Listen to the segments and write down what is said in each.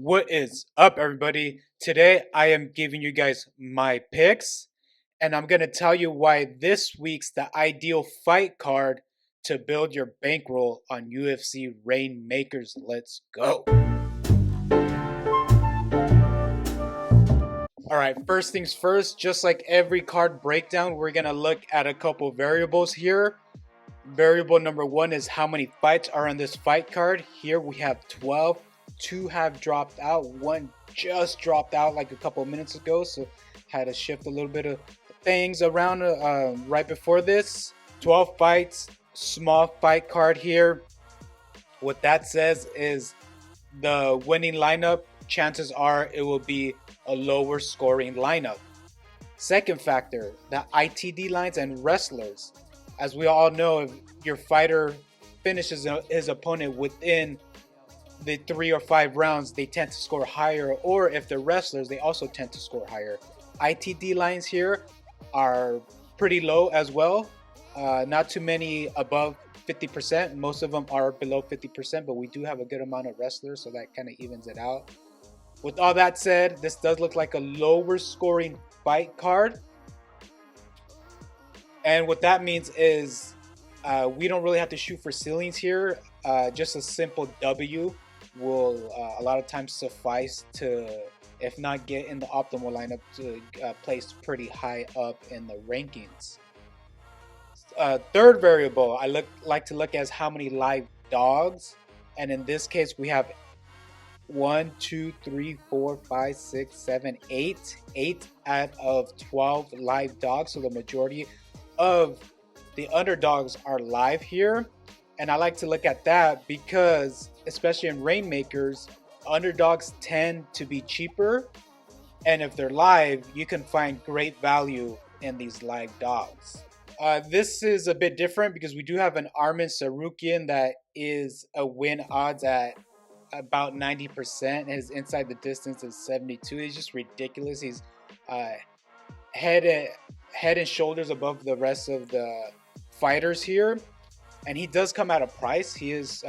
What is up, everybody? Today I am giving you guys my picks, and I'm going to tell you why this week's the ideal fight card to build your bankroll on UFC Reignmakers. Let's go. All right, first things first, just like every card breakdown, we're going to look at a couple variables here. Variable number one is how many fights are on this fight card. Here we have 12. Two have dropped out. One just dropped out like a couple of minutes ago, so had to shift a little bit of things around right before this. 12 fights, small fight card here. What that says is the winning lineup, chances are it will be a lower scoring lineup. Second factor, the ITD lines and wrestlers. As we all know, if your fighter finishes his opponent within the 3 or 5 rounds, they tend to score higher, or if they're wrestlers, they also tend to score higher. ITD lines here are pretty low as well. Not too many above 50%. Most of them are below 50%, but we do have a good amount of wrestlers, so that kind of evens it out. With all that said, this does look like a lower scoring fight card. And what that means is we don't really have to shoot for ceilings here. Just a simple W will a lot of times suffice to, if not get in the optimal lineup, to place pretty high up in the rankings. Third variable I like to look at is how many live dogs. And in this case, we have 1, 2, 3, 4, 5, 6, 7, 8. 8 out of 12 live dogs. So the majority of the underdogs are live here, and I like to look at that because, especially in Reignmakers, underdogs tend to be cheaper, and if they're live, you can find great value in these live dogs. This is a bit different because we do have an Armin Sarukian that is a win odds at about 90%. His inside the distance is 72. He's just ridiculous. He's head and shoulders above the rest of the fighters here, and he does come at a price. He is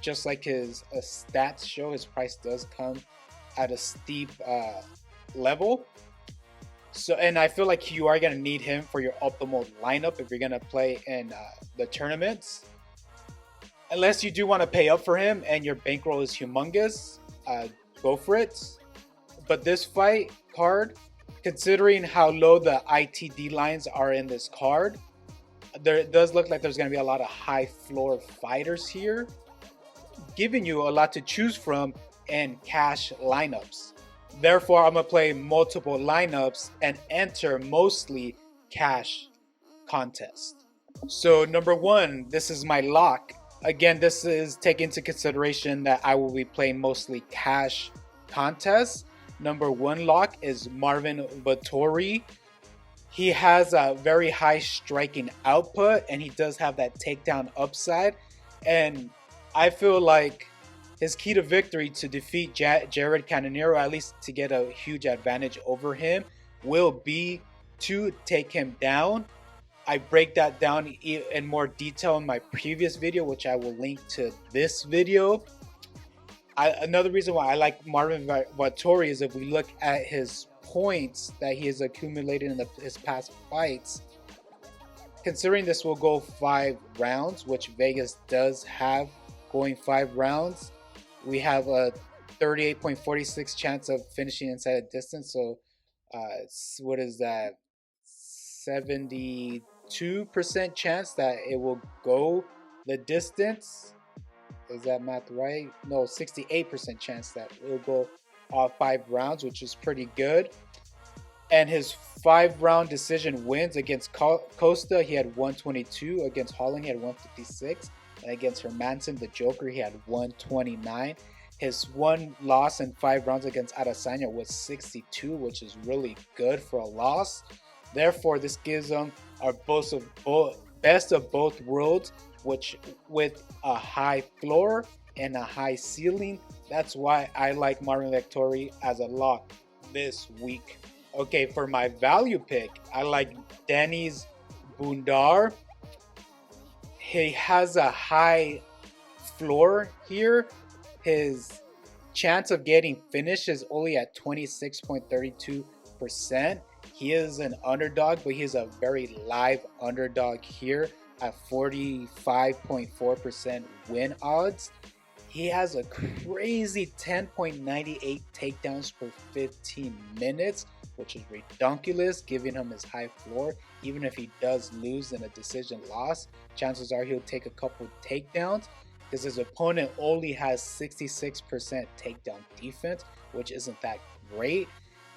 just like his stats show, his price does come at a steep level. So, and I feel like you are going to need him for your optimal lineup if you're going to play in the tournaments, unless you do want to pay up for him and your bankroll is humongous. Go for it. But this fight card, considering how low the ITD lines are in this card, it does look like there's going to be a lot of high floor fighters here, giving you a lot to choose from in cash lineups. Therefore, I'm going to play multiple lineups and enter mostly cash contests. So number one, this is my lock. Again, this is taking into consideration that I will be playing mostly cash contests. Number one lock is Marvin Vettori. He has a very high striking output, and he does have that takedown upside. And I feel like his key to victory to defeat Jared Cannoniero, at least to get a huge advantage over him, will be to take him down. I break that down in more detail in my previous video, which I will link to this video. Another reason why I like Marvin Vettori is if we look at his points that he has accumulated in his past fights, considering this will go 5 rounds, which Vegas does have going 5 rounds, we have a 38.46 chance of finishing inside a distance. So what is that? 72% chance that it will go the distance. Is that math right? No, 68% chance that it will go 5 rounds, which is pretty good. And his 5-round decision wins against Costa, he had 122. Against Holland, he had 156. And against Hermanson, the Joker, he had 129. His one loss in 5 rounds against Adesanya was 62, which is really good for a loss. Therefore, this gives them our best of both worlds, which with a high floor and a high ceiling. That's why I like Marvin Vettori as a lock this week. Okay, for my value pick, I like Denis Bundar. He has a high floor here. His chance of getting finished is only at 26.32%. He is an underdog, but he's a very live underdog here at 45.4% win odds. He has a crazy 10.98 takedowns per 15 minutes, which is ridiculous, giving him his high floor. Even if he does lose in a decision loss, chances are he'll take a couple takedowns, because his opponent only has 66% takedown defense, which isn't that great.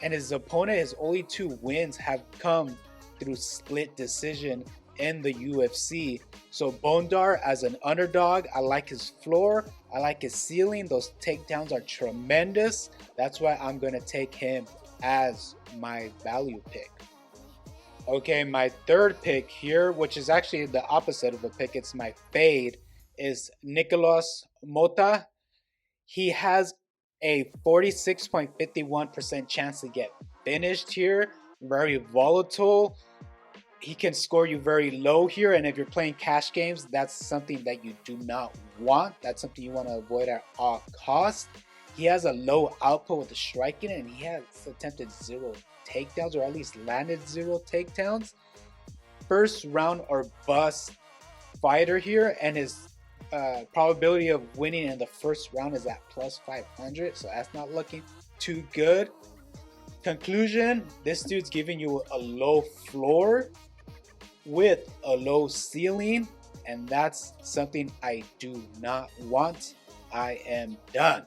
And his opponent, his only 2 wins have come through split decision in the UFC. So Bondar, as an underdog, I like his floor, I like his ceiling. Those takedowns are tremendous. That's why I'm going to take him as my value pick. Okay, my third pick here, which is actually the opposite of a pick, it's my fade, is Nicolas Mota. He has a 46.51% chance to get finished here. Very volatile. He can score you very low here, and if you're playing cash games, that's something that you do not want. That's something you want to avoid at all costs. He has a low output with the striking, and he has attempted 0 takedowns, or at least landed 0 takedowns. First round or bust fighter here, and his probability of winning in the first round is at plus 500, so that's not looking too good. Conclusion, this dude's giving you a low floor with a low ceiling, and that's something I do not want. I am done.